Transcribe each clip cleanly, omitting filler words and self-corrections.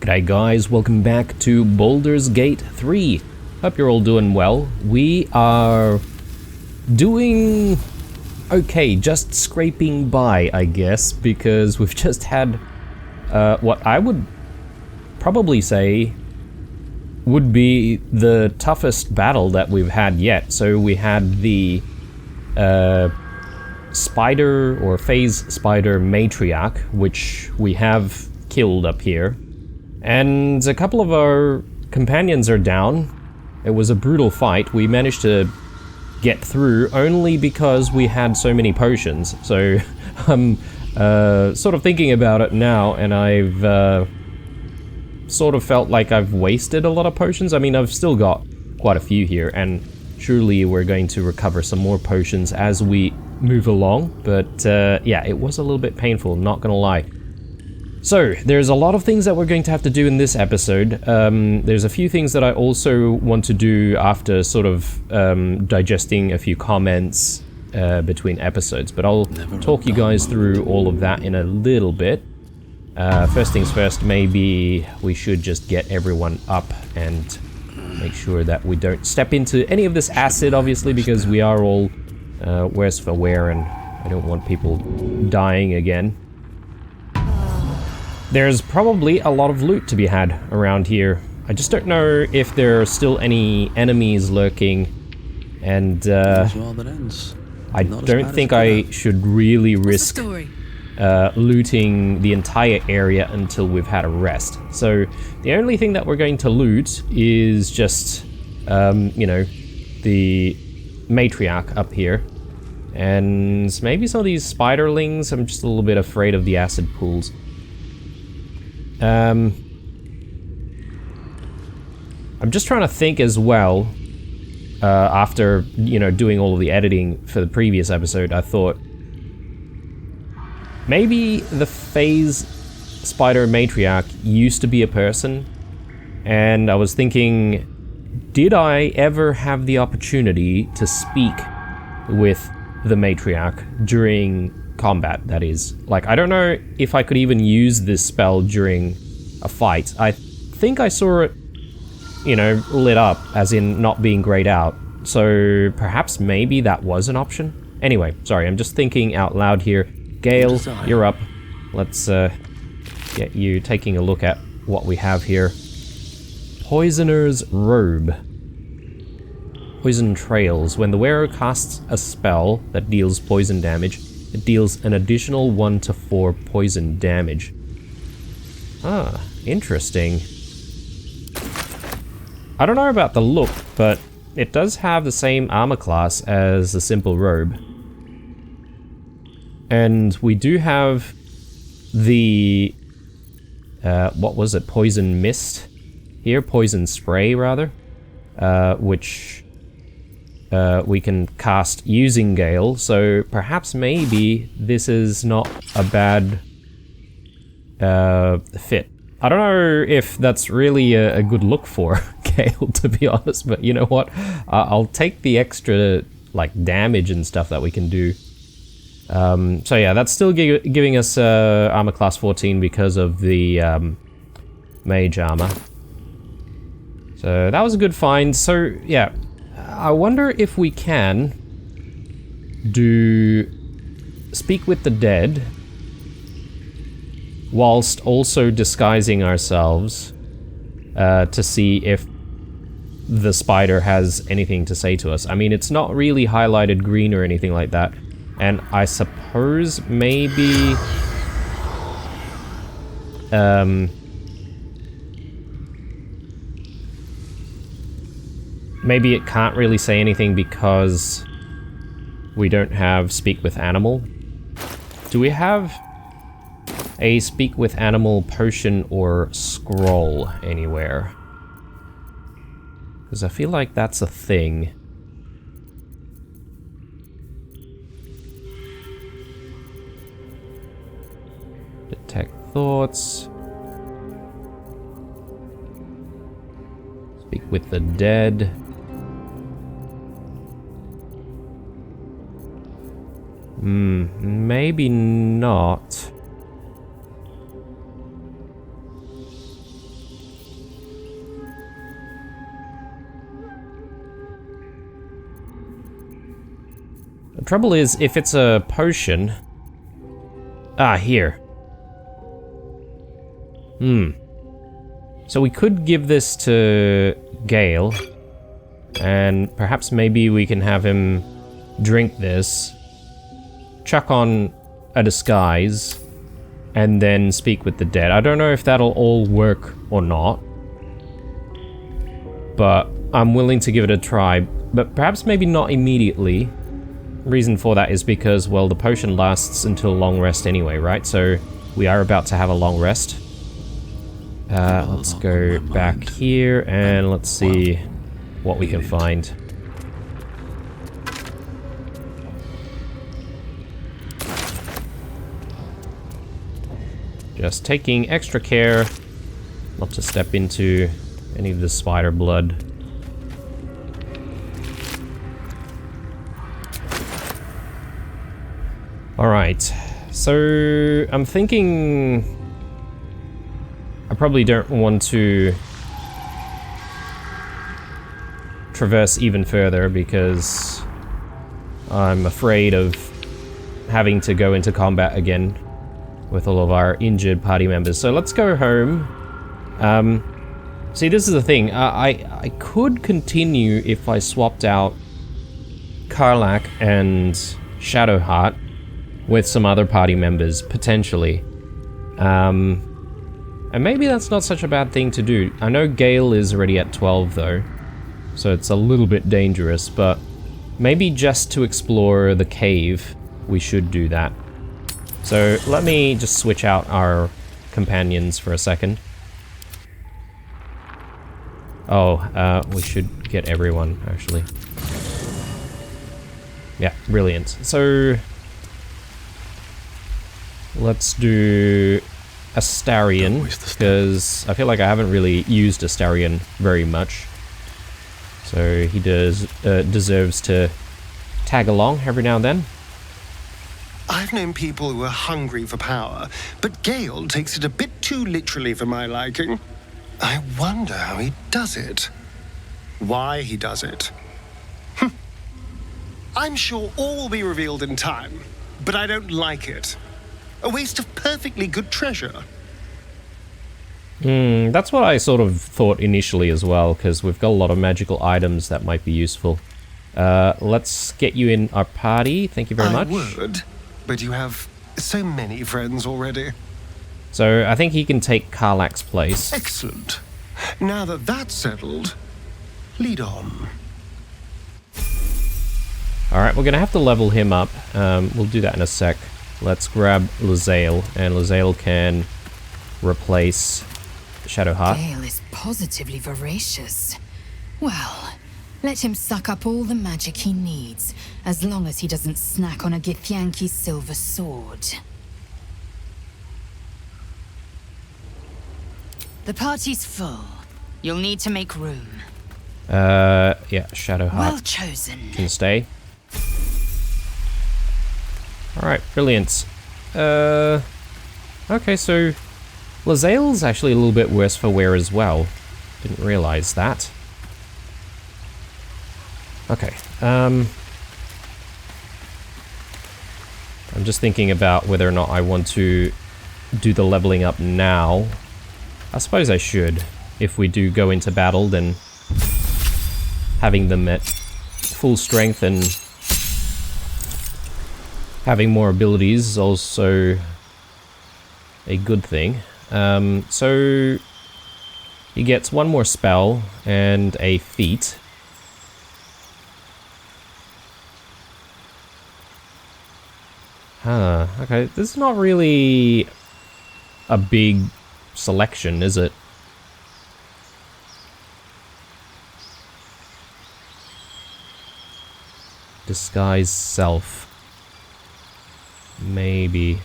G'day guys, welcome back to Baldur's Gate 3. Hope you're all doing well. We are doing okay, just scraping by, I guess, because we've just had what I would probably say would be the toughest battle that we've had yet. So we had the spider or phase spider matriarch, which we have killed up here. And a couple of our companions are down. It was a brutal fight. We managed to get through only because we had so many potions. So I'm sort of thinking about it now, and I've sort of felt like I've wasted a lot of potions. I mean, I've still got quite a few here, and surely we're going to recover some more potions as we move along. But yeah, it was a little bit painful, not gonna lie. So, there's a lot of things that we're going to have to do in this episode. There's a few things that I also want to do after sort of digesting a few comments between episodes, but I'll talk you guys through all of that in a little bit. First things first, maybe we should just get everyone up and make sure that we don't step into any of this acid, obviously, because we are all worse for wear, and I don't want people dying again. There's probably a lot of loot to be had around here. I just don't know if there are still any enemies lurking, and I don't think I should really risk looting the entire area until we've had a rest. So the only thing that we're going to loot is just, you know, the matriarch up here, and maybe some of these spiderlings. I'm just a little bit afraid of the acid pools. I'm just trying to think as well, after, you know, doing all of the editing for the previous episode, I thought maybe the phase spider matriarch used to be a person, and I was thinking, did I ever have the opportunity to speak with the matriarch during combat, that is? Like, I don't know if I could even use this spell during a fight. I think I saw it, you know, lit up, as in not being grayed out. So perhaps maybe that was an option? Anyway, sorry, I'm just thinking out loud here. Gale, you're up. Let's get you taking a look at what we have here. Poisoner's Robe. Poison trails. When the wearer casts a spell that deals poison damage, it deals an additional 1 to 4 poison damage. Ah, interesting. I don't know about the look, but it does have the same armor class as the simple robe. And we do have the... what was it? Poison mist? Here, poison spray, rather. Which... we can cast using Gale, so perhaps maybe this is not a bad fit. I don't know if that's really a good look for Gale, to be honest, but you know what? I'll take the extra, like, damage and stuff that we can do. So yeah, that's still giving us armor class 14 because of the mage armor. So that was a good find. So yeah. I wonder if we can do speak with the dead whilst also disguising ourselves to see if the spider has anything to say to us. I mean, it's not really highlighted green or anything like that, and I suppose maybe maybe it can't really say anything because we don't have Speak with Animal. Do we have a Speak with Animal potion or scroll anywhere? Because I feel like that's a thing. Detect thoughts. Speak with the dead. Maybe not. The trouble is, if it's a potion... Ah, here. So we could give this to Gale, and perhaps maybe we can have him drink this, chuck on a disguise, and then speak with the dead. I don't know if that'll all work or not, but I'm willing to give it a try, but perhaps maybe not immediately. Reason for that is because, well, the potion lasts until long rest anyway, right? So we are about to have a long rest. Let's go back here and let's see what we can find. Just taking extra care not to step into any of the spider blood. Alright, so I'm thinking I probably don't want to traverse even further because I'm afraid of having to go into combat again with all of our injured party members. So let's go home. See, this is the thing. I could continue if I swapped out Karlach and Shadowheart with some other party members, potentially. And maybe that's not such a bad thing to do. I know Gale is already at 12 though, so it's a little bit dangerous, but maybe just to explore the cave, we should do that. So let me just switch out our companions for a second. Oh, we should get everyone, actually. Yeah, brilliant. So let's do Astarion, because I feel like I haven't really used Astarion very much. So he deserves to tag along every now and then. I've known people who are hungry for power, but Gale takes it a bit too literally for my liking. I wonder how he does it. Why he does it. I'm sure all will be revealed in time, but I don't like it. A waste of perfectly good treasure. That's what I sort of thought initially as well, because we've got a lot of magical items that might be useful. Let's get you in our party. Thank you very much. I would, but you have so many friends already. So I think he can take Karlach's place. Excellent. Now that that's settled, lead on. Alright, we're gonna have to level him up. We'll do that in a sec. Let's grab Lae'zel, and Lae'zel can replace Shadowheart. Gale is positively voracious. Well, let him suck up all the magic he needs, as long as he doesn't snack on a Githyanki silver sword. The party's full. You'll need to make room. Yeah, Shadowheart Well chosen. can stay. Alright, brilliant. Okay, so Lae'zel's actually a little bit worse for wear as well. Didn't realize that. Okay, I'm just thinking about whether or not I want to do the leveling up now. I suppose I should. If we do go into battle, then having them at full strength and having more abilities is also a good thing. So he gets one more spell and a feat. Okay, this is not really a big selection, is it? Disguise self. Maybe.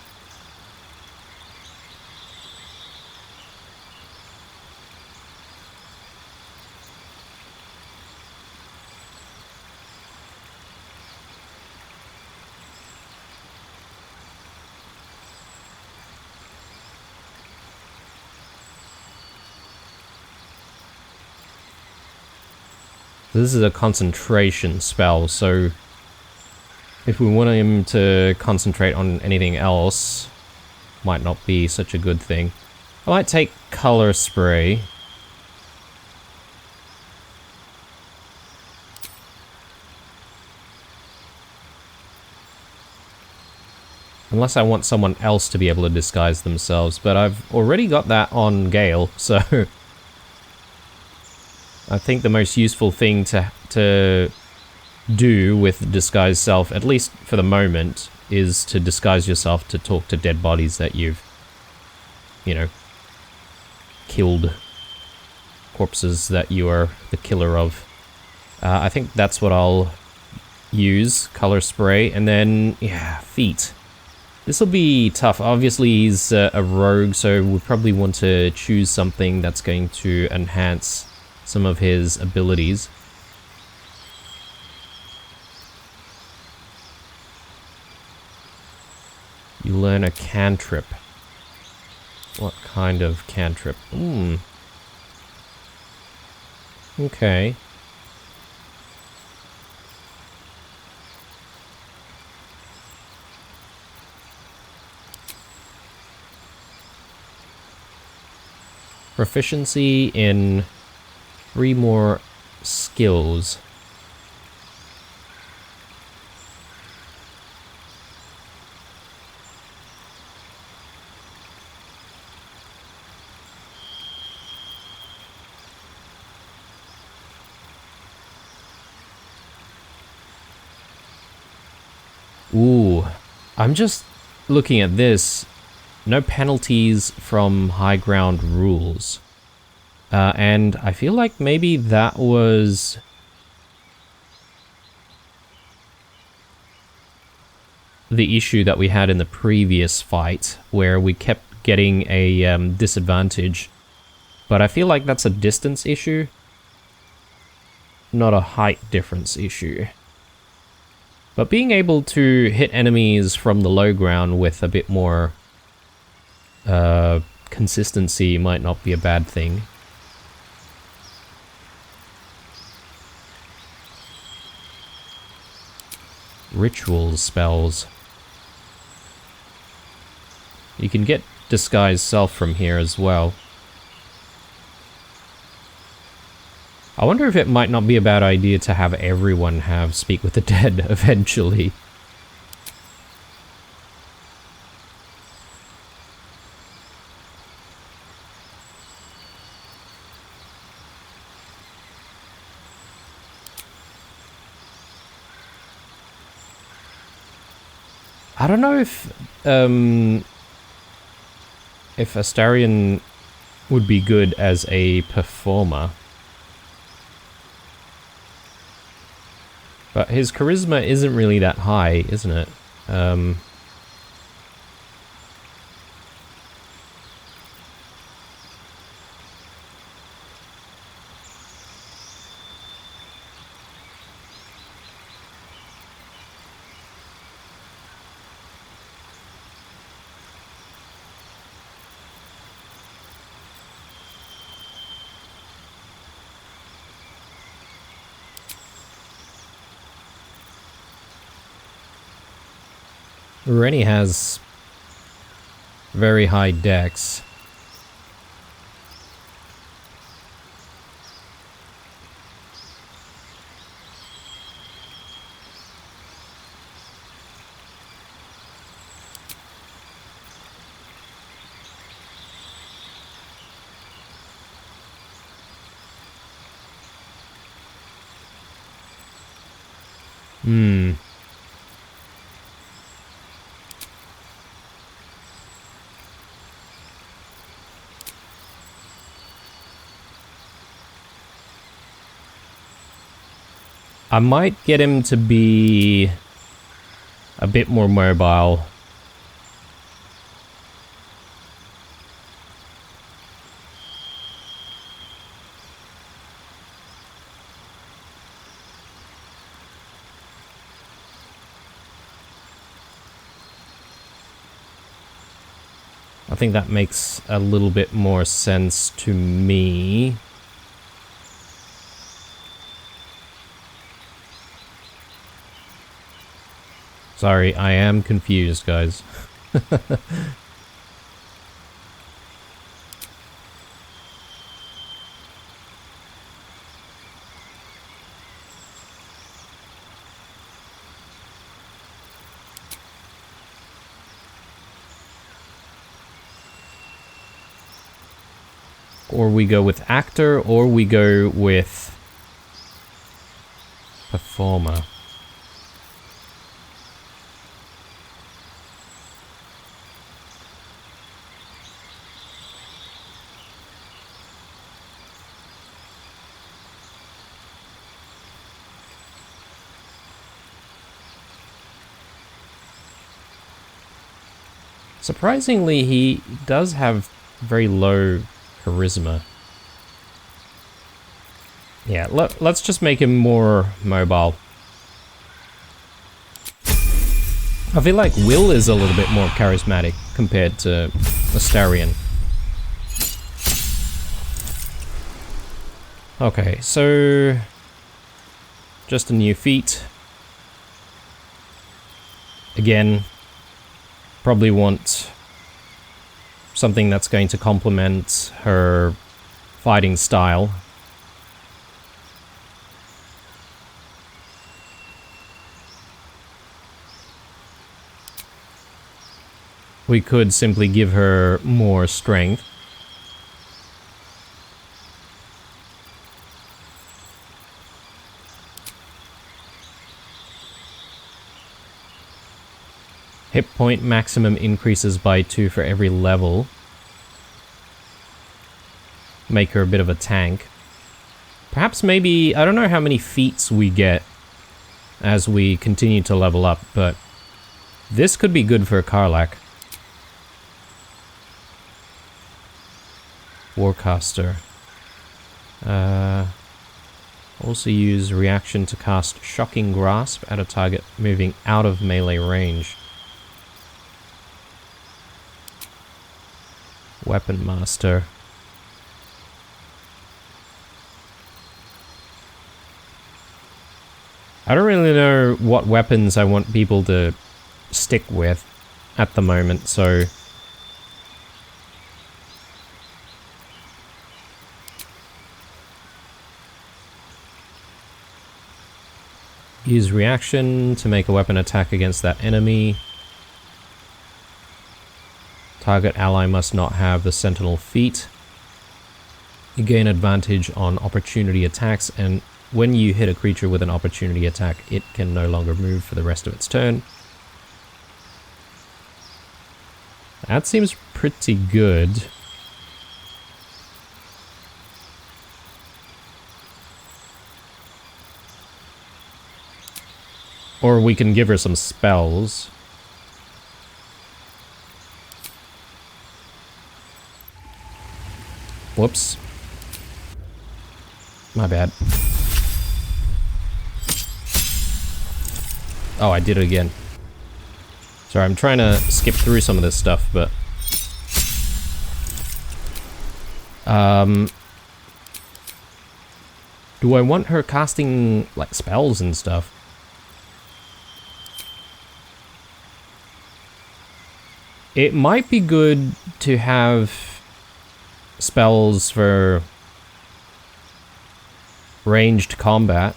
This is a concentration spell, so if we want him to concentrate on anything else, might not be such a good thing. I might take color spray. Unless I want someone else to be able to disguise themselves, but I've already got that on Gale, so I think the most useful thing to do with disguise self, at least for the moment, is to disguise yourself to talk to dead bodies that you've, you know, killed, corpses that you are the killer of. I think that's what I'll use, color spray, and then, yeah, feet. This will be tough. Obviously, he's a rogue, so we probably want to choose something that's going to enhance some of his abilities. You learn a cantrip. What kind of cantrip? Okay. Proficiency in 3 more skills. Ooh, I'm just looking at this. No penalties from high ground rules. And I feel like maybe that was the issue that we had in the previous fight, where we kept getting a disadvantage. But I feel like that's a distance issue, not a height difference issue. But being able to hit enemies from the low ground with a bit more consistency might not be a bad thing. Ritual spells. You can get disguise self from here as well. I wonder if it might not be a bad idea to have everyone have Speak with the Dead eventually. I don't know if Astarion would be good as a performer. But his charisma isn't really that high, isn't it? Rennie has very high dex. I might get him to be a bit more mobile. I think that makes a little bit more sense to me. Sorry, I am confused, guys. Or we go with actor, or we go with performer. Surprisingly, he does have very low charisma. Yeah, let's just make him more mobile. I feel like Will is a little bit more charismatic compared to Astarion. Okay, so just a new feat. Again, probably want something that's going to complement her fighting style. We could simply give her more strength. Hit point maximum increases by 2 for every level. Make her a bit of a tank. Perhaps maybe, I don't know how many feats we get as we continue to level up, but this could be good for Karlach. Warcaster. Also use reaction to cast Shocking Grasp at a target moving out of melee range. Weapon Master. I don't really know what weapons I want people to stick with at the moment, so use reaction to make a weapon attack against that enemy. Target ally must not have the Sentinel feat. You gain advantage on opportunity attacks, and when you hit a creature with an opportunity attack, it can no longer move for the rest of its turn. That seems pretty good. Or we can give her some spells. Whoops. My bad. Oh, I did it again. Sorry, I'm trying to skip through some of this stuff, but... do I want her casting, like, spells and stuff? It might be good to have spells for ranged combat.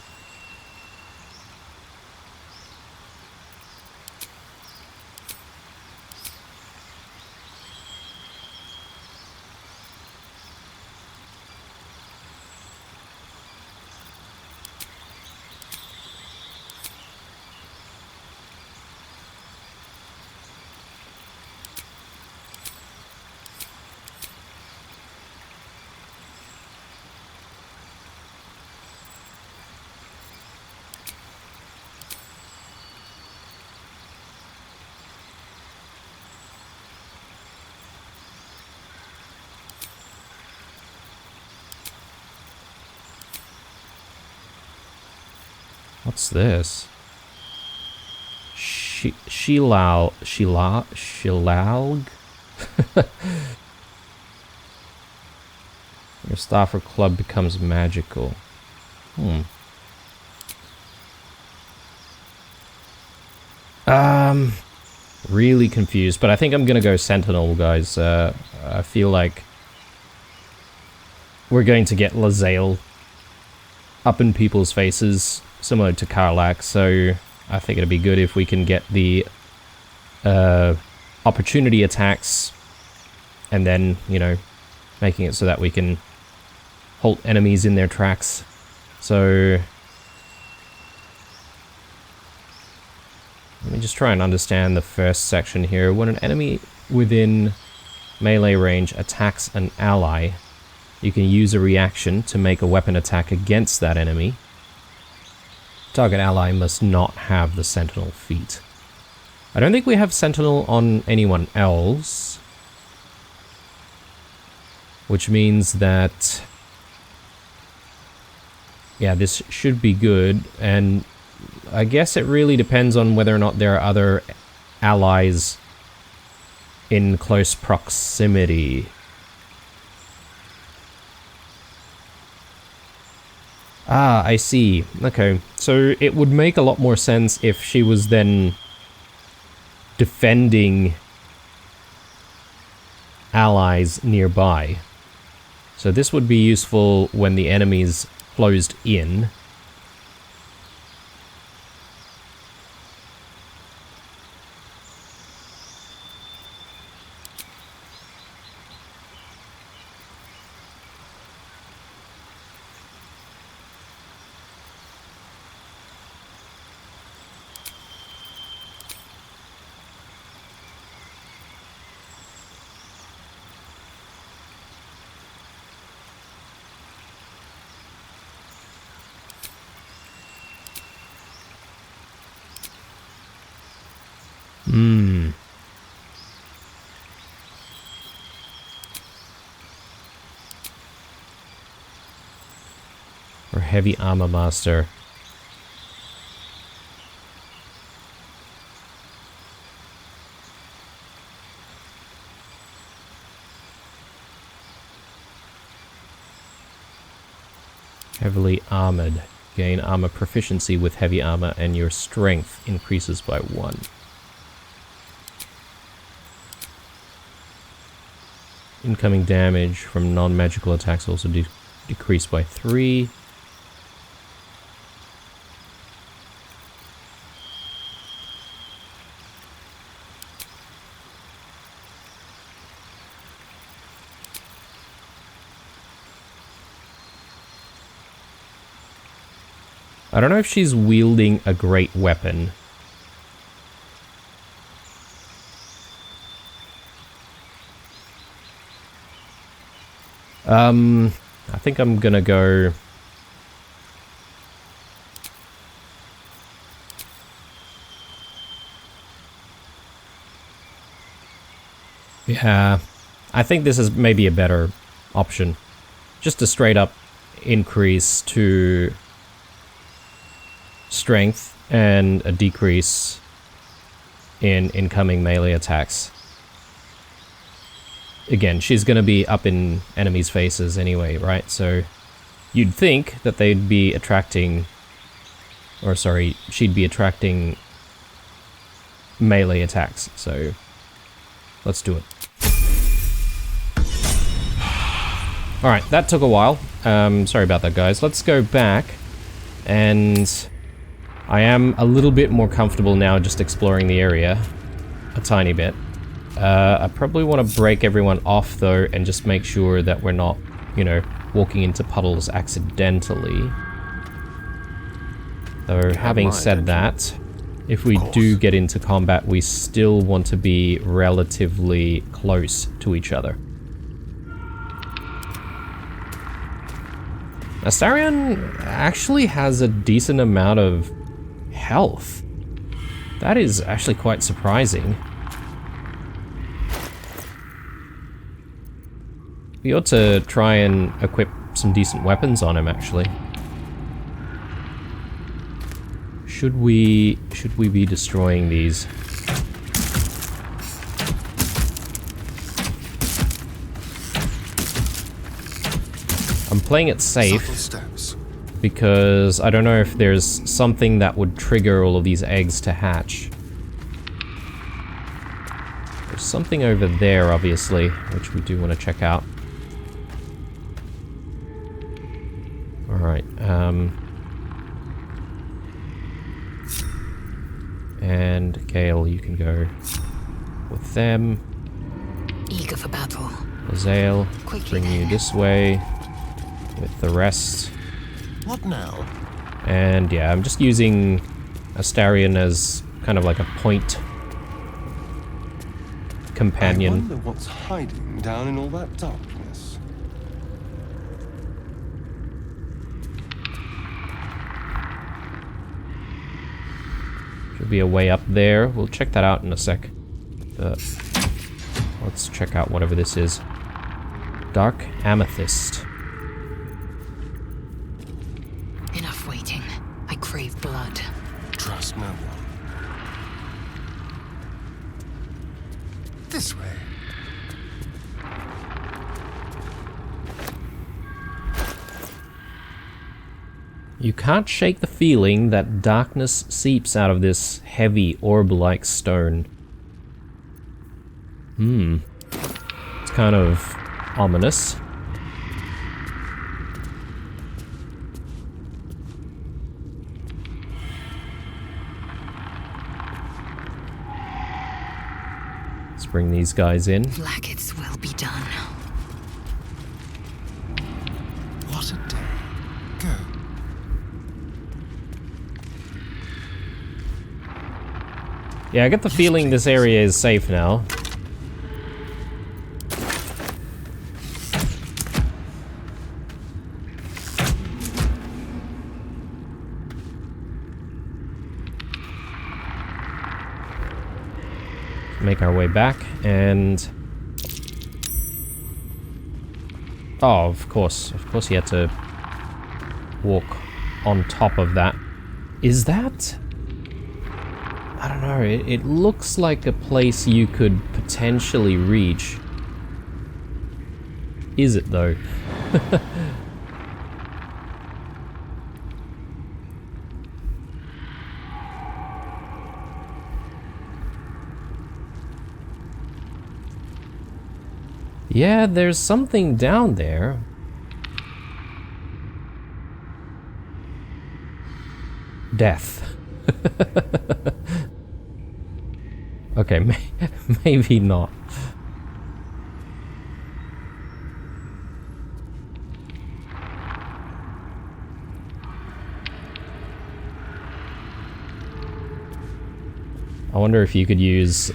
What's this? Shilaug? Your staff or club becomes magical. Really confused, but I think I'm gonna go Sentinel, guys. I feel like we're going to get Lae'zel up in people's faces, similar to Karlach, so I think it'd be good if we can get the opportunity attacks and then, you know, making it so that we can halt enemies in their tracks. So let me just try and understand the first section here. When an enemy within melee range attacks an ally, you can use a reaction to make a weapon attack against that enemy. Target ally must not have the Sentinel feat. I don't think we have Sentinel on anyone else, which means that, yeah, this should be good, and I guess it really depends on whether or not there are other allies in close proximity. Ah, I see. Okay, so it would make a lot more sense if she was then defending allies nearby. So this would be useful when the enemy's closed in. Or heavy armor master. Heavily armored. Gain armor proficiency with heavy armor and your strength increases by 1. Incoming damage from non-magical attacks also decreased by 3. I don't know if she's wielding a great weapon. I think I'm gonna go... Yeah, I think this is maybe a better option. Just a straight up increase to strength and a decrease in incoming melee attacks. Again, she's going to be up in enemies' faces anyway, right? So you'd think that they'd be attracting, or sorry, she'd be attracting melee attacks. So let's do it. Alright, that took a while. Sorry about that, guys. Let's go back, and I am a little bit more comfortable now just exploring the area a tiny bit. I probably want to break everyone off though and just make sure that we're not, you know, walking into puddles accidentally. Though having said that, if we do get into combat, we still want to be relatively close to each other. Astarion actually has a decent amount of health. That is actually quite surprising. We ought to try and equip some decent weapons on him, actually. Should we be destroying these? I'm playing it safe because I don't know if there's something that would trigger all of these eggs to hatch. There's something over there, obviously, which we do want to check out. Alright, and Gale, you can go with them. Eager for battle. Azale, Quickly bring you then. this way with the rest. What now? And yeah, I'm just using Astarion as kind of like a point companion. I wonder what's hiding down in all that darkness. Should be a way up there. We'll check that out in a sec. Let's check out whatever this is. Dark Amethyst. Enough waiting. I crave blood. Trust no one. This way. You can't shake the feeling that darkness seeps out of this heavy orb-like stone. It's kind of ominous. Let's bring these guys in. Blackets will be done. What a day. Go. Yeah, I get the feeling this area is safe now. Make our way back, and... Oh, of course he had to walk on top of that. Is that... I don't know, it looks like a place you could potentially reach. Is it though? Yeah, there's something down there. Death. Okay, maybe not. I wonder if you could use,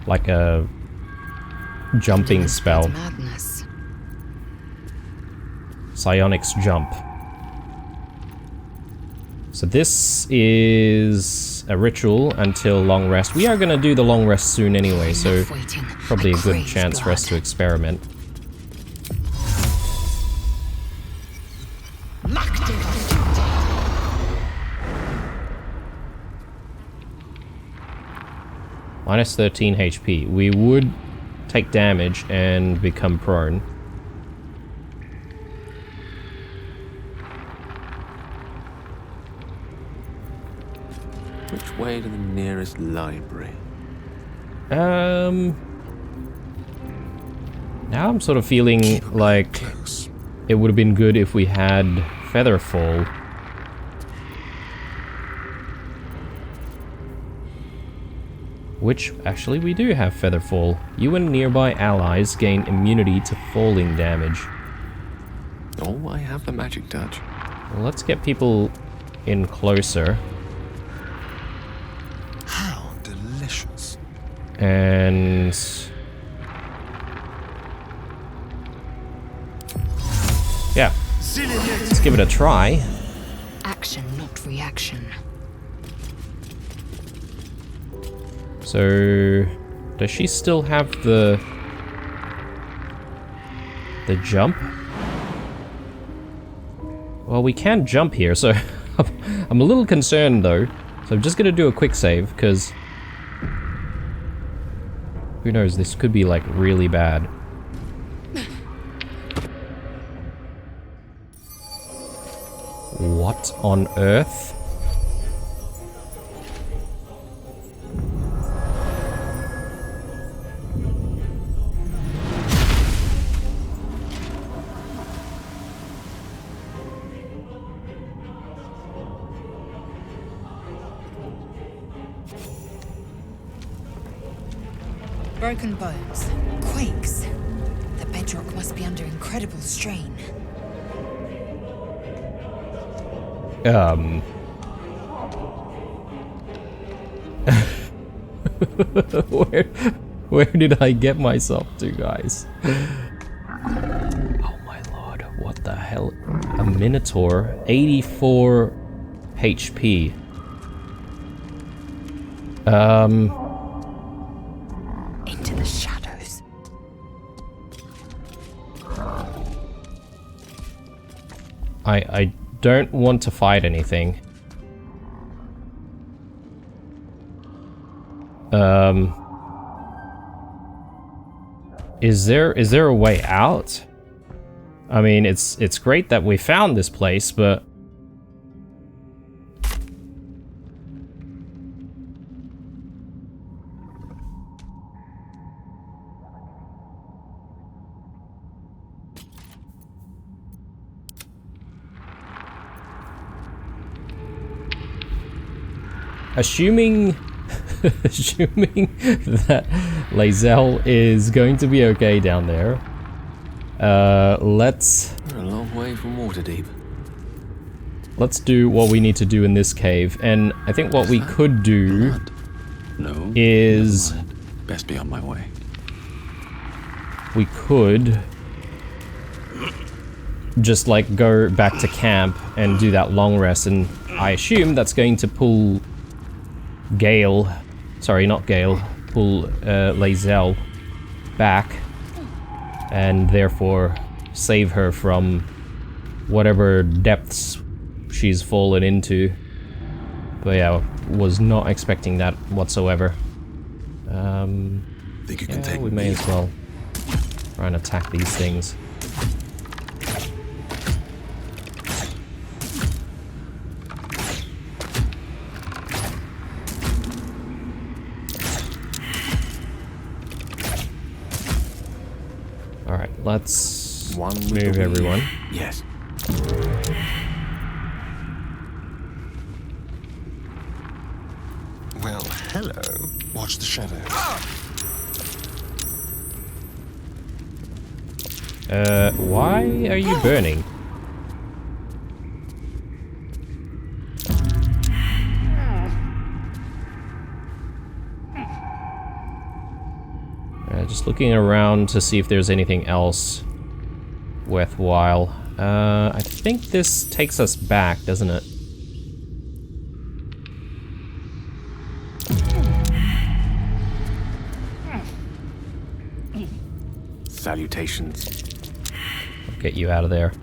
like a jumping spell. Madness. Psionics jump. So this is a ritual until long rest. We are going to do the long rest soon anyway, so Enough waiting. probably I a good crave chance for us blood. to experiment. Minus 13 HP. We would take damage and become prone. Which way to the nearest library? Now I'm sort of feeling like Close. it would have been good if we had Featherfall. Which, actually, we do have Featherfall. You and nearby allies gain immunity to falling damage. Oh, I have the magic touch. Well, let's get people in closer. How delicious. And... yeah, let's give it a try. Action, not reaction. So, does she still have the jump? Well, we can jump here, so I'm a little concerned though. So I'm just gonna do a quick save, because who knows, this could be like really bad. What on earth? Broken bones. Quakes. The bedrock must be under incredible strain. Where did I get myself to, guys? Oh my lord, what the hell? A Minotaur, 84 HP. Into the shadows. I don't want to fight anything. Is there a way out? I mean, it's great that we found this place, but assuming that Lae'zel is going to be okay down there, let's We're a long way from Waterdeep. do what we need to do in this cave. And I think what we could do No. is never mind. Best be on my way. we could just like go back to camp and do that long rest, and I assume that's going to pull Gale, sorry, not Gale, pull Lae'zel back, and therefore save her from whatever depths she's fallen into. But yeah, was not expecting that whatsoever. Think you can Yeah, take we me? may as well try and attack these things. Alright, let's One with move the everyone. Yes. Well, hello. Watch the shadow. Why are you burning? Just looking around to see if there's anything else worthwhile. I think this takes us back, doesn't it? Salutations. I'll get you out of there.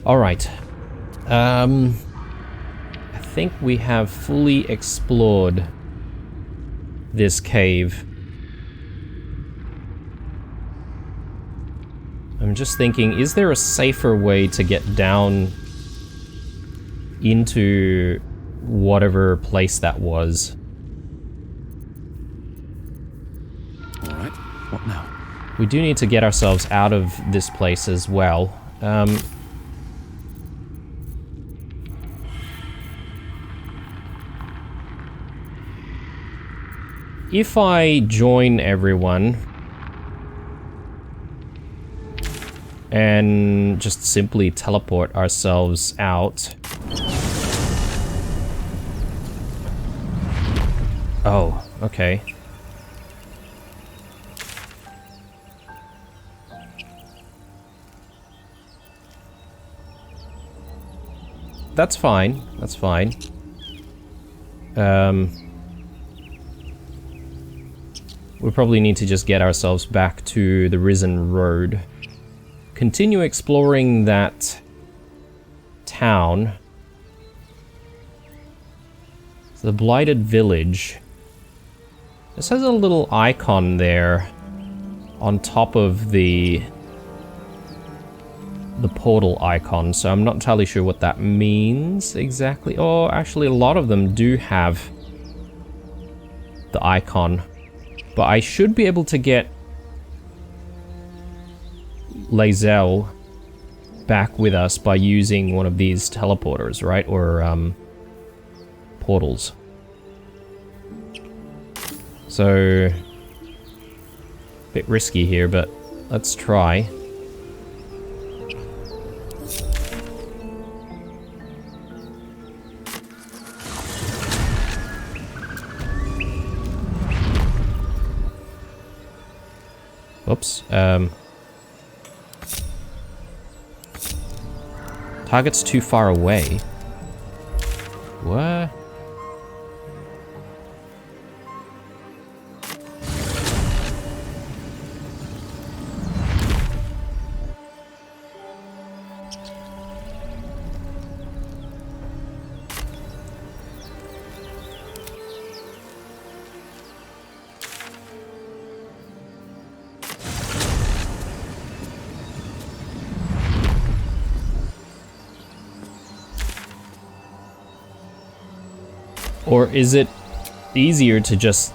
Alright. I think we have fully explored this cave. I'm just thinking, is there a safer way to get down into whatever place that was? Alright. What now? We do need to get ourselves out of this place as well. If I join everyone and just simply teleport ourselves out. Oh, okay. That's fine. That's fine. We probably need to just get ourselves back to the Risen Road. Continue exploring that town. It's the Blighted Village. This has a little icon there on top of the portal icon, so I'm not entirely sure what that means exactly. Oh, actually a lot of them do have the icon. But I should be able to get Lae'zel back with us by using one of these teleporters, right? Or portals. So, bit risky here, but let's try. Oops. Target's too far away. What? Or is it easier to just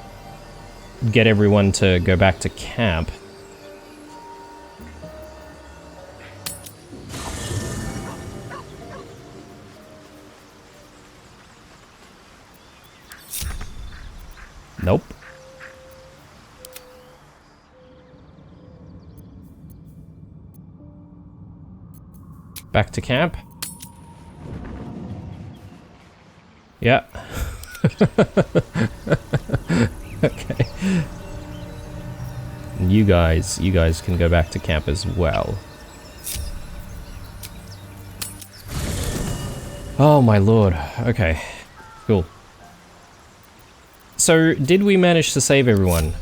get everyone to go back to camp? Nope. Back to camp? Yeah. Okay. And you guys can go back to camp as well. Oh my lord. Okay. Cool. So, did we manage to save everyone?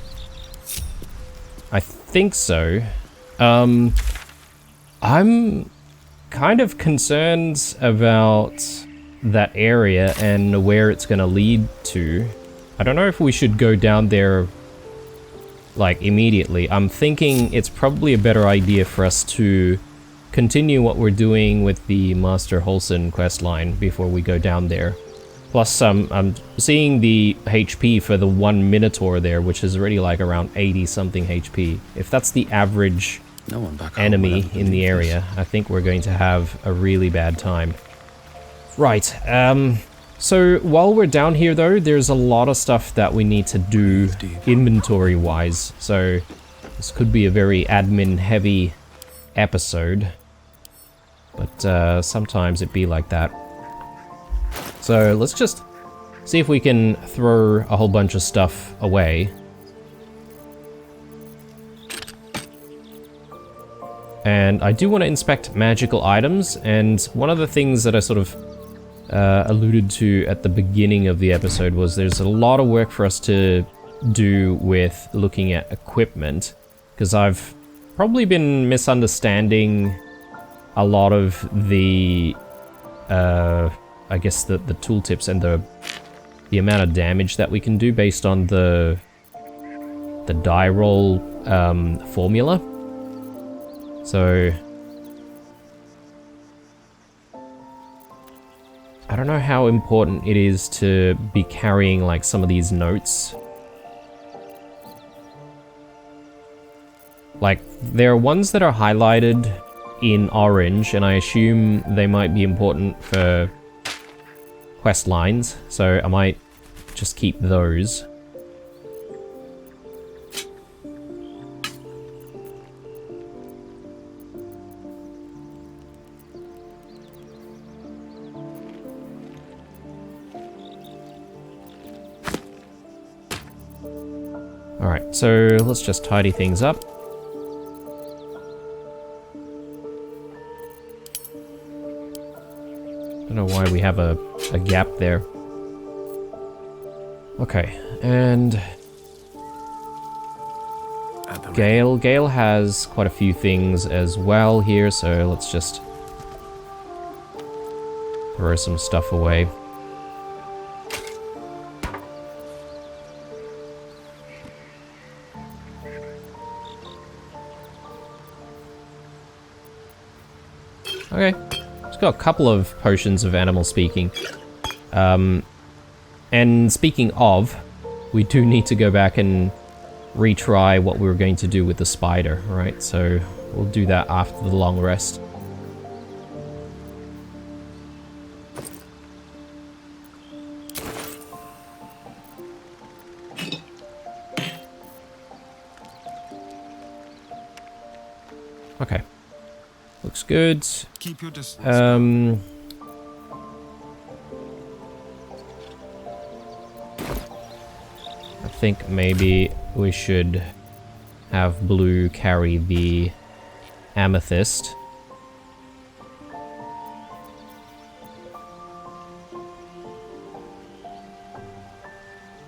I think so. I'm kind of concerned about that area and where it's gonna lead to. I don't know if we should go down there like immediately. I'm thinking it's probably a better idea for us to continue what we're doing with the Master Holson questline before we go down there. Plus, I'm seeing the HP for the one Minotaur there, which is already like around 80 something HP. If that's the average No one back home enemy will ever in the believe this. area, I think we're going to have a really bad time. Right, so while we're down here though, there's a lot of stuff that we need to do inventory-wise, so this could be a very admin-heavy episode, but sometimes it be like that. So let's just see if we can throw a whole bunch of stuff away. And I do want to inspect magical items, and one of the things that I sort of alluded to at the beginning of the episode was there's a lot of work for us to do with looking at equipment, because I've probably been misunderstanding a lot of the I guess the tooltips and the amount of damage that we can do based on the die roll formula. So I don't know how important it is to be carrying like some of these notes. Like, there are ones that are highlighted in orange, and I assume they might be important for quest lines, so I might just keep those. Alright, so let's just tidy things up. Don't know why we have a gap there. Okay, and Gale has quite a few things as well here, so let's just throw some stuff away. Okay, it's got a couple of potions of animal speaking. And speaking of, we do need to go back and retry what we were going to do with the spider, right? So we'll do that after the long rest. Okay. Looks good. Keep your distance. I think maybe we should have Blue carry the amethyst.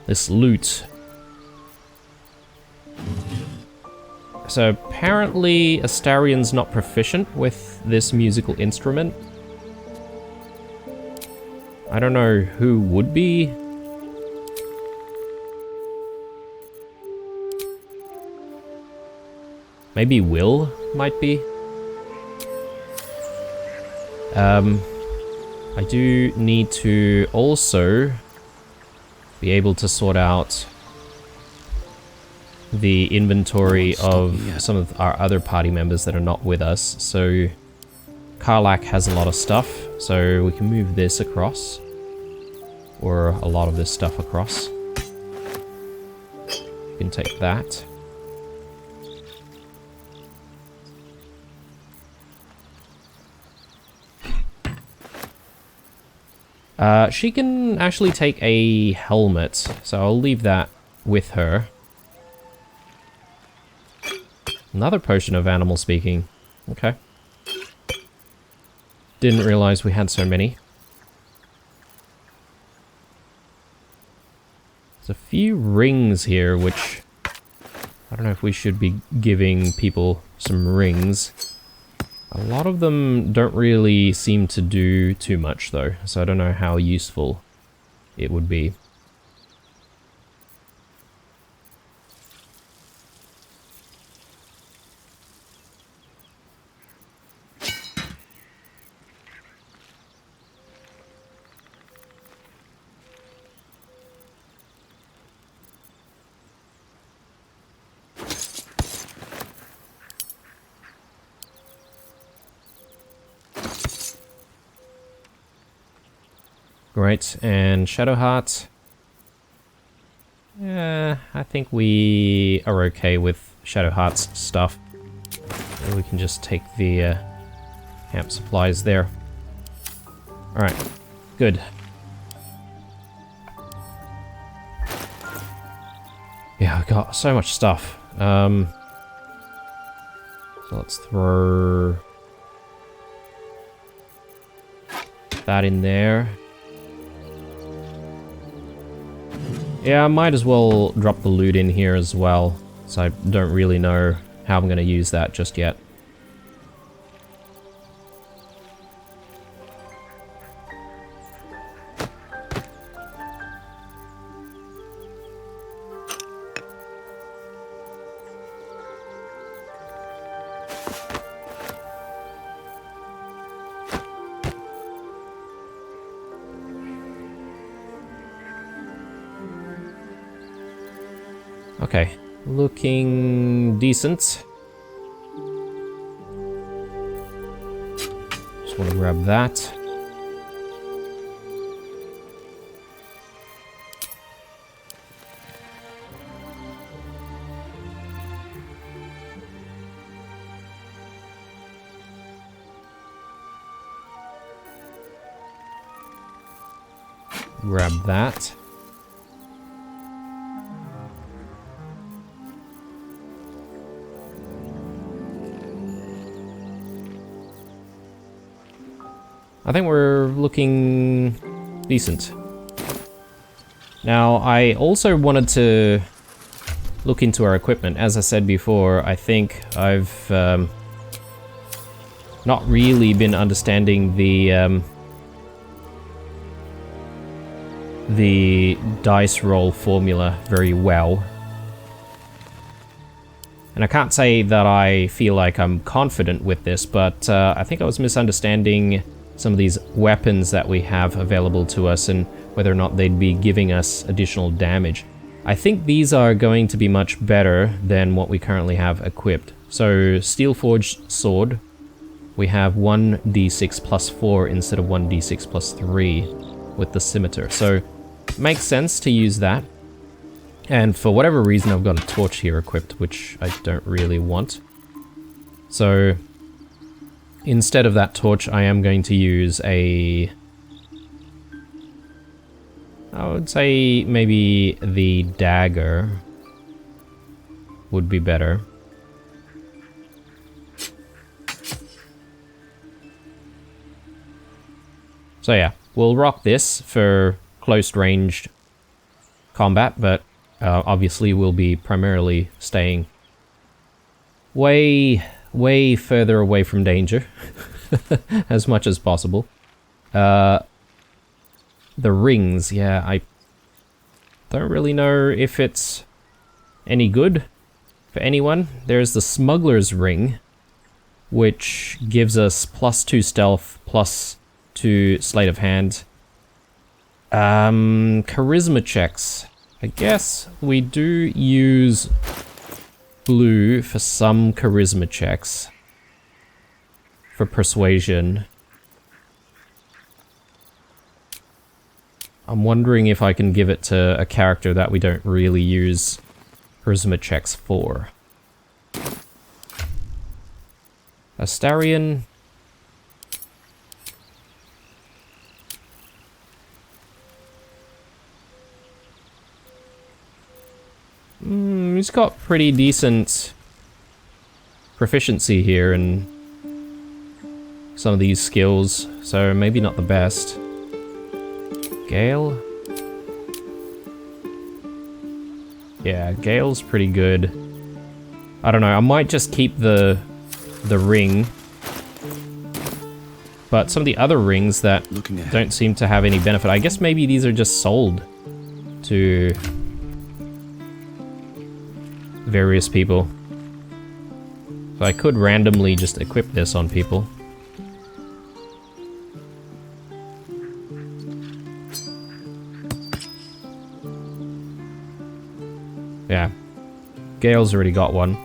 This loot. So apparently Astarion's not proficient with this musical instrument. I don't know who would be. Maybe Will might be. I do need to also be able to sort out the inventory of some of our other party members that are not with us. So Karlak has a lot of stuff, so we can move this across, or a lot of this stuff across. You can take that. She can actually take a helmet, so I'll leave that with her. Another potion of animal speaking. Okay. Didn't realize we had so many. There's a few rings here, which I don't know if we should be giving people some rings. A lot of them don't really seem to do too much though, so I don't know how useful it would be. Great, and Shadowheart. Yeah, I think we are okay with Shadowheart's stuff. We can just take the camp supplies there. Alright, good. Yeah, I've got so much stuff. So let's throw that in there. Yeah, I might as well drop the loot in here as well, so I don't really know how I'm going to use that just yet. Okay, looking decent. Just want to grab that. Grab that. I think we're looking decent. Now, I also wanted to look into our equipment. As I said before, I think I've not really been understanding the dice roll formula very well. And I can't say that I feel like I'm confident with this, but I think I was misunderstanding some of these weapons that we have available to us and whether or not they'd be giving us additional damage. I think these are going to be much better than what we currently have equipped. So, Steel Forged Sword, we have 1d6 plus 4 instead of 1d6 plus 3 with the scimitar. So, makes sense to use that. And for whatever reason, I've got a torch here equipped, which I don't really want. So, instead of that torch, I am going to use a... I would say maybe the dagger would be better. So yeah, we'll rock this for close-ranged combat, but obviously we'll be primarily staying way further away from danger as much as possible. The rings, yeah, I don't really know if it's any good for anyone. There's the Smuggler's Ring, which gives us +2 stealth, +2 sleight of hand. Charisma checks. I guess we do use blue for some charisma checks. For persuasion. I'm wondering if I can give it to a character that we don't really use charisma checks for. Astarion. He's got pretty decent proficiency here in some of these skills, so maybe not the best. Gale? Yeah, Gale's pretty good. I don't know, I might just keep the ring. But some of the other rings that don't seem to have any benefit, I guess maybe these are just sold to various people. So I could randomly just equip this on people. Yeah. Gale's already got one.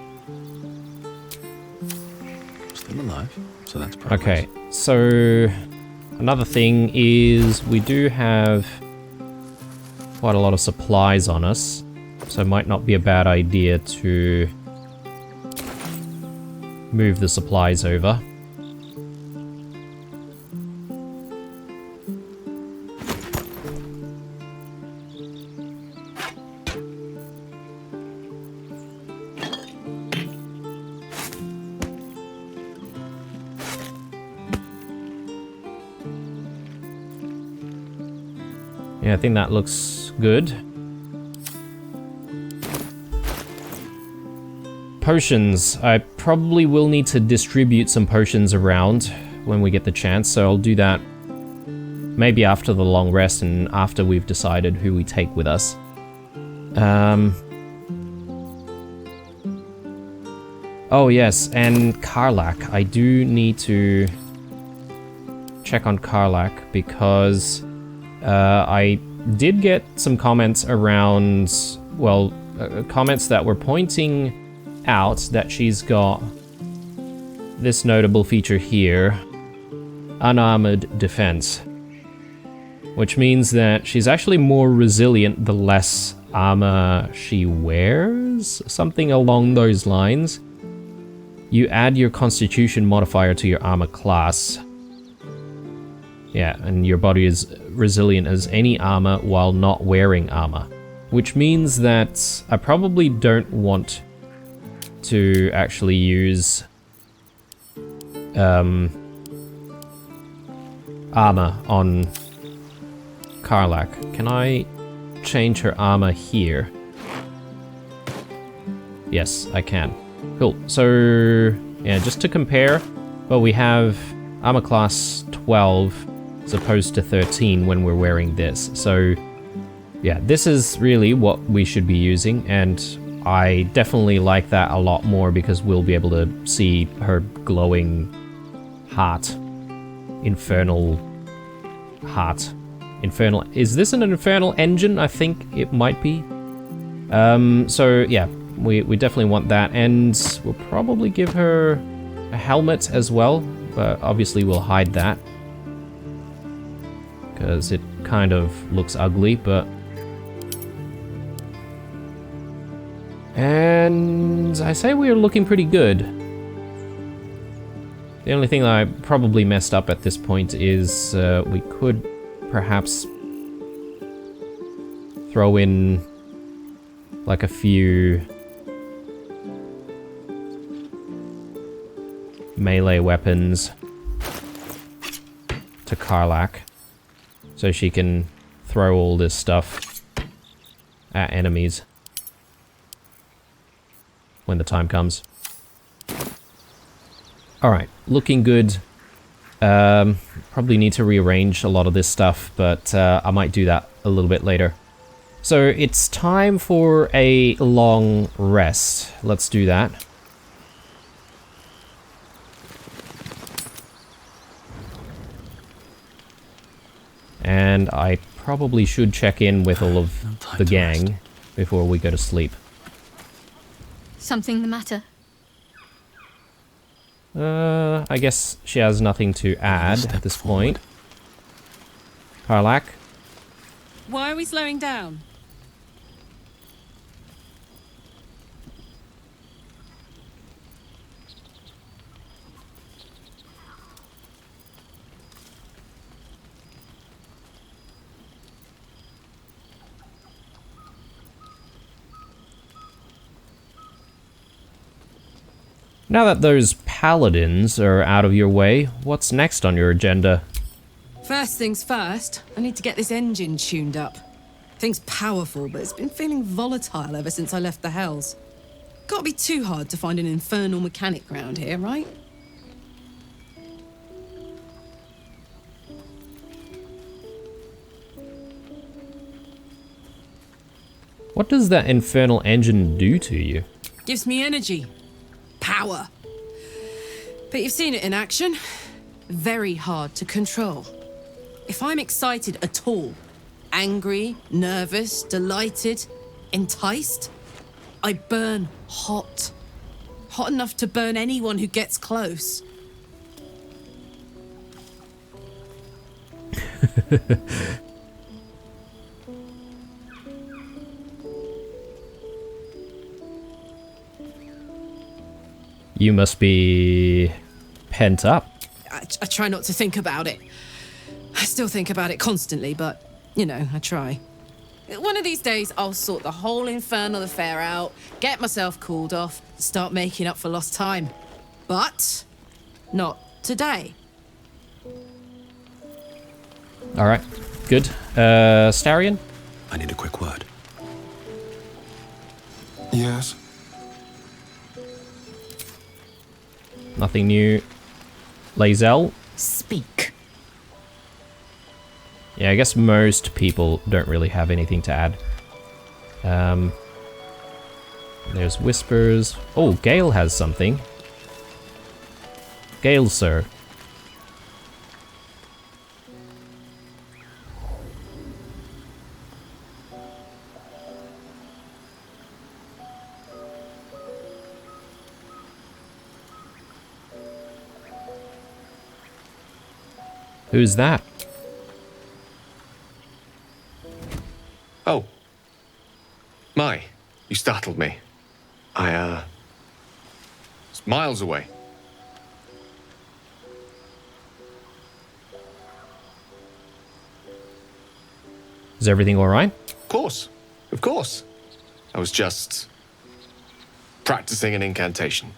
Still alive, so that's progress. Okay, so another thing is we do have quite a lot of supplies on us, so it might not be a bad idea to move the supplies over. Yeah, I think that looks good. Potions. I probably will need to distribute some potions around when we get the chance, so I'll do that maybe after the long rest and after we've decided who we take with us. Oh yes, and Karlach. I do need to check on Karlach because I did get some comments around, well, comments that were pointing out that she's got this notable feature here, unarmored defense, which means that she's actually more resilient the less armor she wears, something along those lines. You add your constitution modifier to your armor class. Yeah, and your body is resilient as any armor while not wearing armor, which means that I probably don't want to actually use armor on Karlach. Can I change her armor here? Yes, I can. Cool. So, yeah, just to compare, well, we have armor class 12 as opposed to 13 when we're wearing this. So, yeah, this is really what we should be using, and I definitely like that a lot more because we'll be able to see her glowing heart. Infernal heart. Infernal... Is this an infernal engine? I think it might be. So, yeah, we definitely want that, and we'll probably give her a helmet as well, but obviously we'll hide that because it kind of looks ugly, but... And I say we're looking pretty good. The only thing that I probably messed up at this point is we could perhaps throw in like a few melee weapons to Karlach so she can throw all this stuff at enemies when the time comes. Alright, looking good. Probably need to rearrange a lot of this stuff, but I might do that a little bit later. So it's time for a long rest. Let's do that. And I probably should check in with all of the gang before we go to sleep. Something the matter? I guess she has nothing to add at this point. Karlach? Why are we slowing down? Now that those paladins are out of your way, what's next on your agenda? First things first, I need to get this engine tuned up. Thing's powerful, but it's been feeling volatile ever since I left the Hells. Can't be too hard to find an infernal mechanic round here, right? What does that infernal engine do to you? Gives me energy. Power. But you've seen it in action. Very hard to control. If I'm excited at all, angry, nervous, delighted, enticed, I burn hot. Hot enough to burn anyone who gets close. You must be pent up. I try not to think about it. I still think about it constantly, but, you know, I try. One of these days, I'll sort the whole infernal affair out, get myself cooled off, start making up for lost time. But not today. Alright, good. Starion? I need a quick word. Yes? Nothing new. Lae'zel? Speak. Yeah, I guess most people don't really have anything to add. There's whispers. Oh, Gale has something. Gale, sir. Who's that? Oh. My, you startled me. It's miles away. Is everything alright? Of course. I was just practicing an incantation.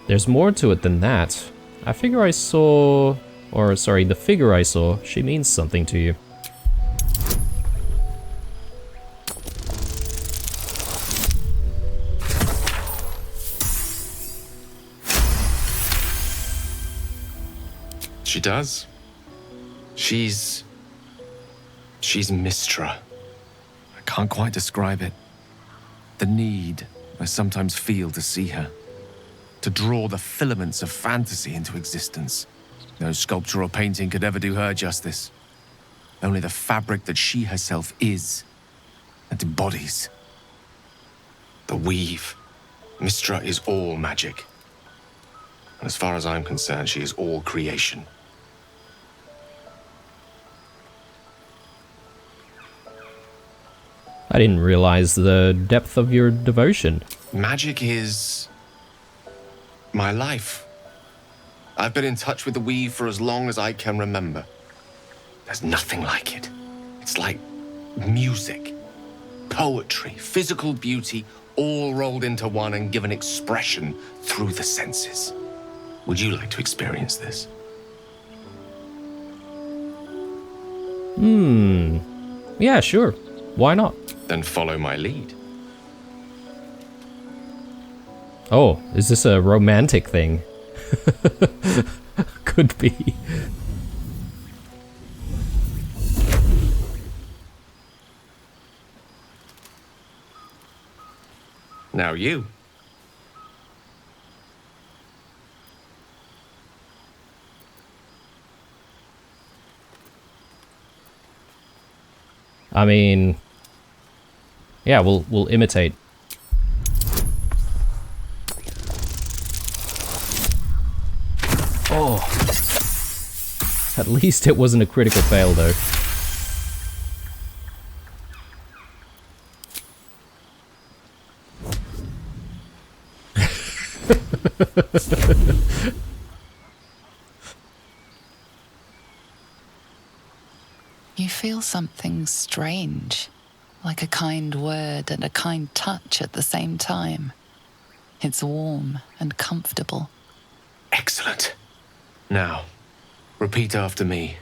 There's more to it than that. I figure I saw... Or, sorry, the figure I saw, she means something to you. She does. She's Mistra. I can't quite describe it. The need I sometimes feel to see her. To draw the filaments of fantasy into existence. No sculpture or painting could ever do her justice. Only the fabric that she herself is and embodies. The weave. Mistra is all magic. And as far as I'm concerned, she is all creation. I didn't realize the depth of your devotion. Magic is my life. I've been in touch with the weave for as long as I can remember. There's nothing like it. It's like music, poetry, physical beauty, all rolled into one and given expression through the senses. Would you like to experience this? Yeah, sure. Why not? Then follow my lead. Oh, is this a romantic thing? Could be. Now you. I mean, yeah, we'll imitate. Oh. At least it wasn't a critical fail though. You feel something strange, like a kind word and a kind touch at the same time. It's warm and comfortable. Excellent. Now, repeat after me.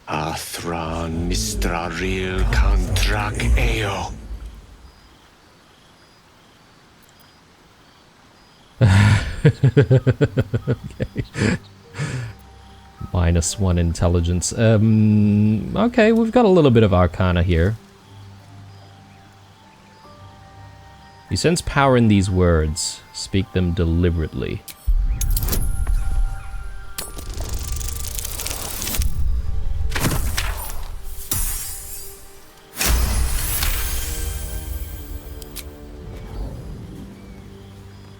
Athran Mistraril Kantrak Eo. Okay. -1 intelligence. Okay, we've got a little bit of arcana here. You sense power in these words. Speak them deliberately.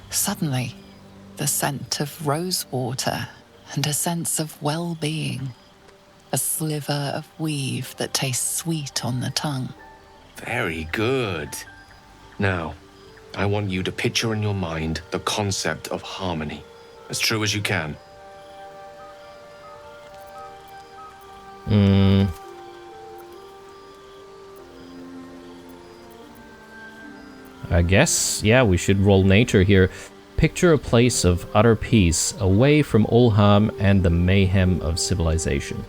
Suddenly, the scent of rosewater and a sense of well-being. A sliver of weave that tastes sweet on the tongue. Very good. Now, I want you to picture in your mind the concept of harmony, as true as you can. I guess, yeah, we should roll nature here. Picture a place of utter peace, away from all harm and the mayhem of civilization.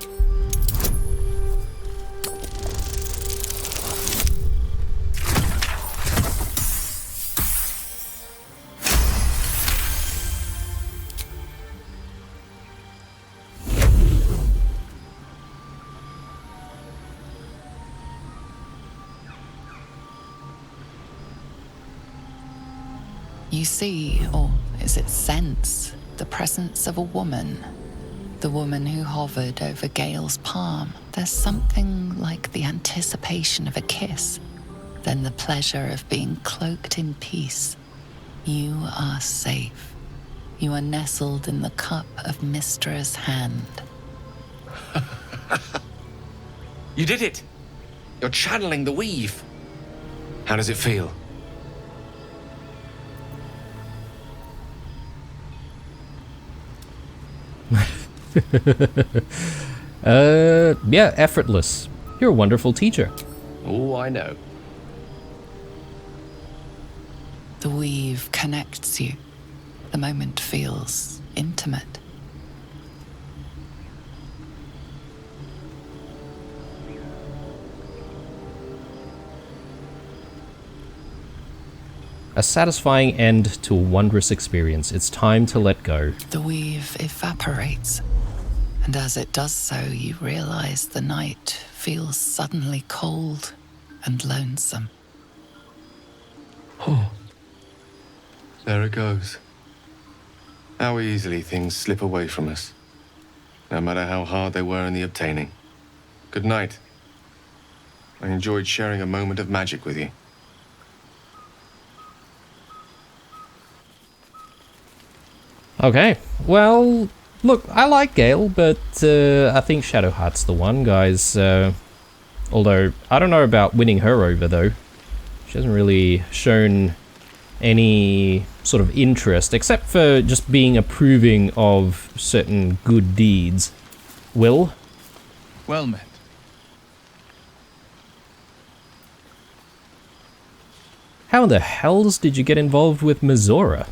You see, or is it sense, the presence of a woman. The woman who hovered over Gale's palm. There's something like the anticipation of a kiss, then the pleasure of being cloaked in peace. You are safe. You are nestled in the cup of Mystra's hand. You did it! You're channeling the weave. How does it feel? Yeah, effortless. You're a wonderful teacher. Oh, I know. The weave connects you. The moment feels intimate. A satisfying end to a wondrous experience. It's time to let go. The weave evaporates, and as it does so, you realize the night feels suddenly cold and lonesome. Oh. There it goes. How easily things slip away from us, no matter how hard they were in the obtaining. Good night. I enjoyed sharing a moment of magic with you. Okay, well, look, I like Gale, but I think Shadowheart's the one, guys. Although, I don't know about winning her over, though. She hasn't really shown any sort of interest, except for just being approving of certain good deeds. Will? Well met. How in the hells did you get involved with Mizora?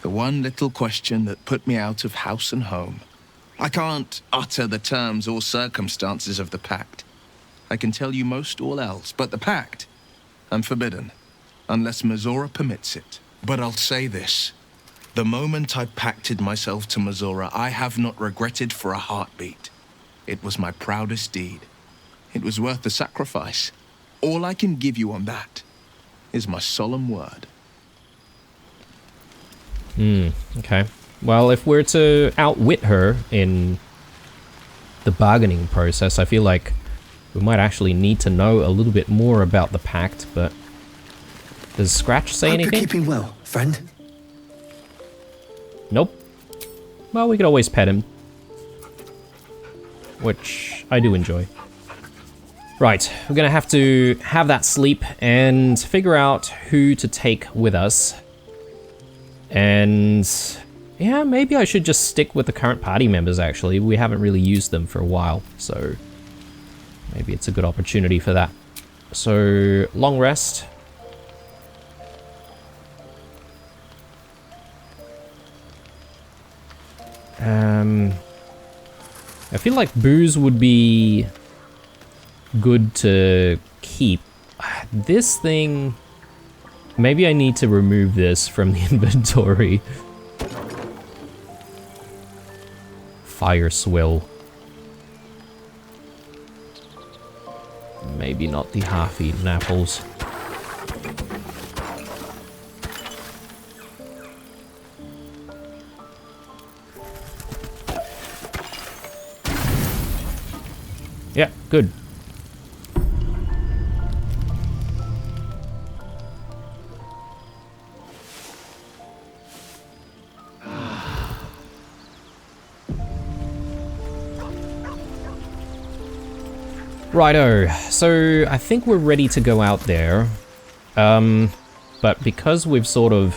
The one little question that put me out of house and home. I can't utter the terms or circumstances of the pact. I can tell you most all else, but the pact, I'm forbidden, unless Mizora permits it. But I'll say this. The moment I pacted myself to Mizora, I have not regretted for a heartbeat. It was my proudest deed. It was worth the sacrifice. All I can give you on that is my solemn word. Okay. Well, if we're to outwit her in the bargaining process, I feel like we might actually need to know a little bit more about the pact, but does Scratch say anything? Hope you're keeping well, friend. Nope. Well, we could always pet him. Which I do enjoy. Right, we're gonna have to have that sleep and figure out who to take with us. And yeah, maybe I should just stick with the current party members, actually. We haven't really used them for a while, so maybe it's a good opportunity for that. So, long rest. I feel like booze would be good to keep. This thing... Maybe I need to remove this from the inventory. Fire swill. Maybe not the half-eaten apples. Yeah, good. Righto, so I think we're ready to go out there. But because we've sort of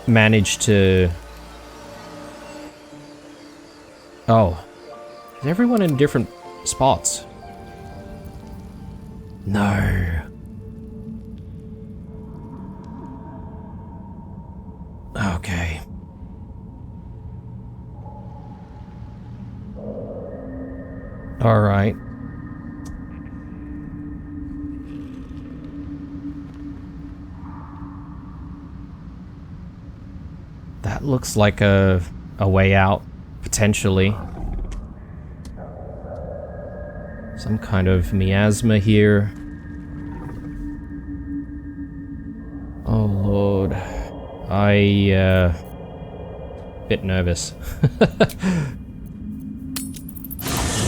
managed to... Oh, is everyone in different spots? No. Okay. All right. That looks like a way out, potentially. Some kind of miasma here. Oh lord. Bit nervous.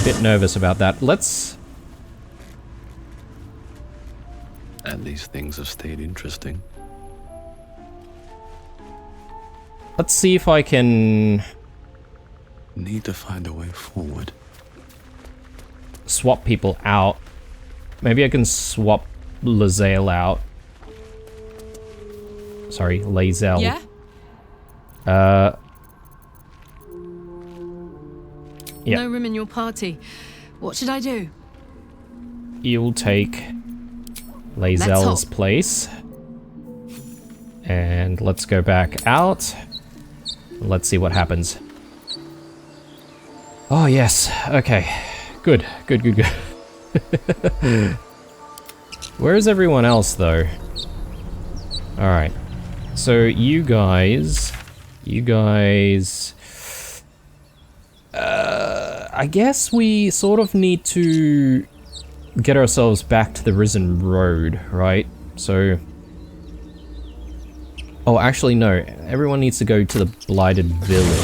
Bit nervous about that. Let's... At least things have stayed interesting. Let's see if I can... Need to find a way forward. Swap people out. Maybe I can swap Lae'zel out. Sorry, Lae'zel. Yeah? Yeah. No room in your party. What should I do? You'll take Lae'zel's place. And let's go back out. Let's see what happens. Oh, yes. Okay. Good. Good, good, good. Where is everyone else, though? Alright. So, you guys... I guess we sort of need to get ourselves back to the Risen Road, right? So... Oh, actually, no. Everyone needs to go to the Blighted Village.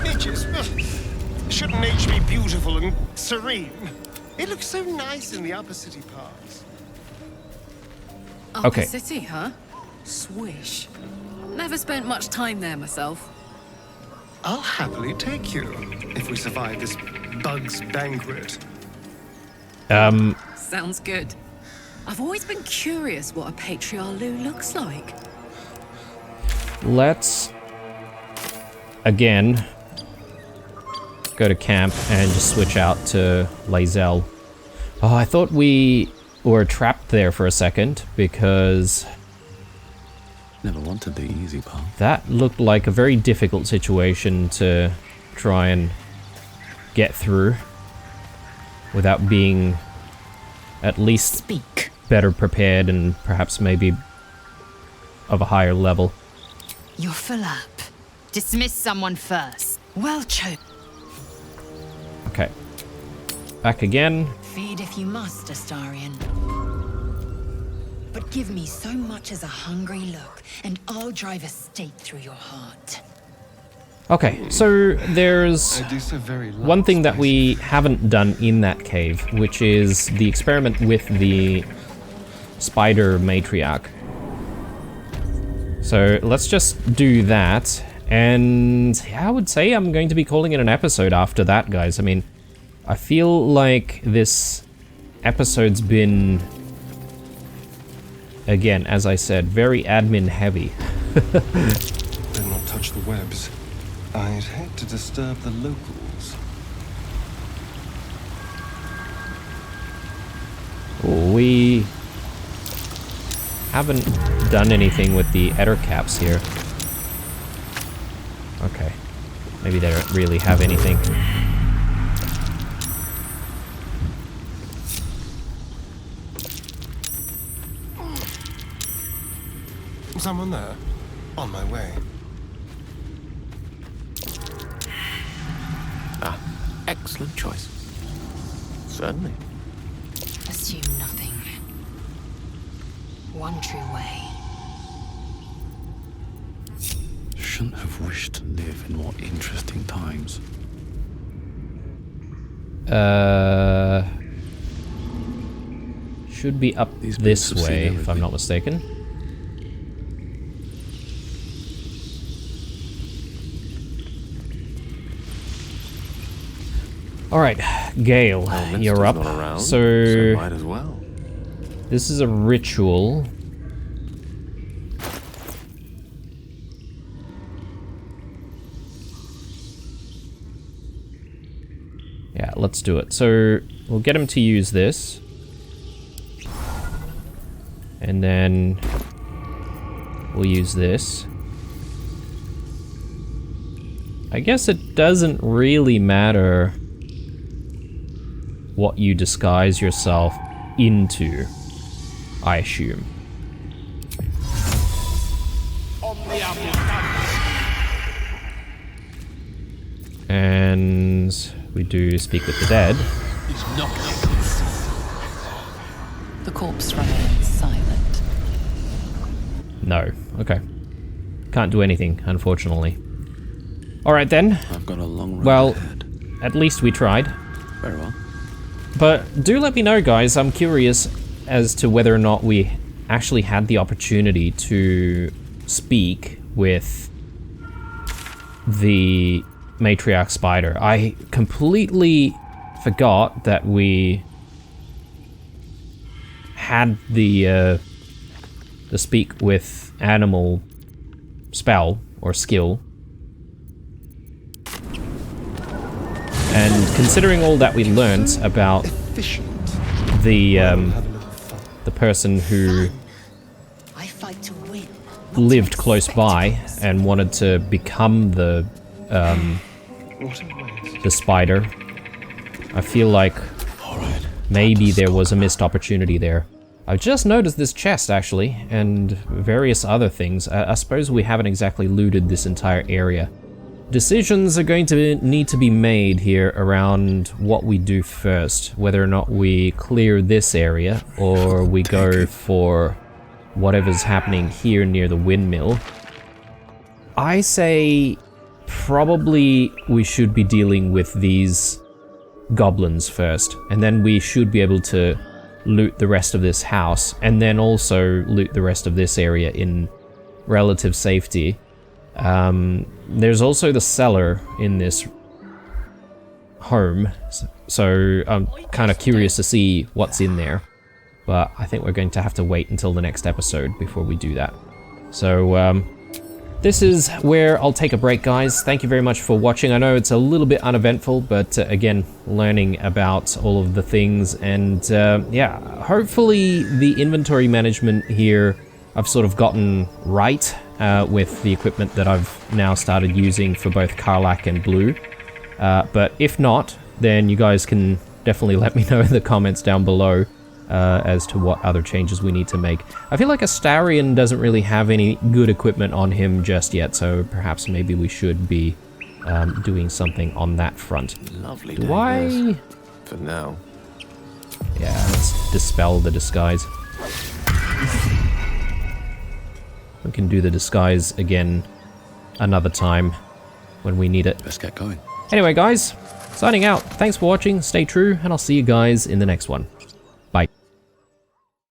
Bitches. Shouldn't nature be beautiful and serene? It looks so nice in the upper city parts. Upper Okay. City, huh? Swish. Never spent much time there myself. I'll happily take you if we survive this bug's banquet. Sounds good. I've always been curious what a patriarch looks like. Let's, again, go to camp and just switch out to Lae'zel. Oh, I thought we were trapped there for a second because Never wanted the easy path. that looked like a very difficult situation to try and get through without being at least Speak. better prepared and perhaps maybe of a higher level. You're full up. Dismiss someone first. Well chosen. Okay. Back again. Feed if you must, Astarion. But give me so much as a hungry look, and I'll drive a stake through your heart. Okay, so there's I do so very one thing that we haven't done in that cave, which is the experiment with the spider matriarch. So let's just do that, and I would say I'm going to be calling it an episode after that, guys. I mean, I feel like this episode's been, again, as I said, very admin heavy. Better not touch the webs. I'd hate to disturb the locals. We haven't done anything with the ettercaps here. Okay. Maybe they don't really have anything. Someone there? On my way. Excellent choice. Certainly. Assume nothing. One true way. Shouldn't have wished to live in more interesting times. Should be up These this boots have way, seen if I'm everything. not mistaken. Alright, Gale, Well, you're Minster's up. not around, So, might as well. this is a ritual. Yeah, let's do it. So, we'll get him to use this. And then we'll use this. I guess it doesn't really matter what you disguise yourself into, I assume. And we do speak with the dead. The corpse remains silent. No. Okay. Can't do anything, unfortunately. Alright then. I've got a long road Well, ahead. at least we tried. Very well. But do let me know, guys. I'm curious as to whether or not we actually had the opportunity to speak with the matriarch spider. I completely forgot that we had the speak with animal spell or skill. And considering all that we learnt about the person who I fight to win. lived close by and wanted to become the spider, I feel like maybe there was a missed opportunity there. I've just noticed this chest actually, and various other things. I suppose we haven't exactly looted this entire area. Decisions are going to need to be made here around what we do first, whether or not we clear this area or we go for whatever's happening here near the windmill. I say probably we should be dealing with these goblins first, and then we should be able to loot the rest of this house, and then also loot the rest of this area in relative safety. There's also the cellar in this home, so I'm kind of curious to see what's in there. But I think we're going to have to wait until the next episode before we do that. So, this is where I'll take a break, guys. Thank you very much for watching. I know it's a little bit uneventful, but again, learning about all of the things. And yeah, hopefully the inventory management here I've sort of gotten right with the equipment that I've now started using for both Karlach and Blue. But if not, then you guys can definitely let me know in the comments down below as to what other changes we need to make. I feel like Astarion doesn't really have any good equipment on him just yet, so perhaps maybe we should be doing something on that front. Lovely Do day, I? yes. For now. Yeah, let's dispel the disguise. We can do the disguise again another time when we need it. Let's get going. Anyway, guys, signing out. Thanks for watching, stay true, and I'll see you guys in the next one.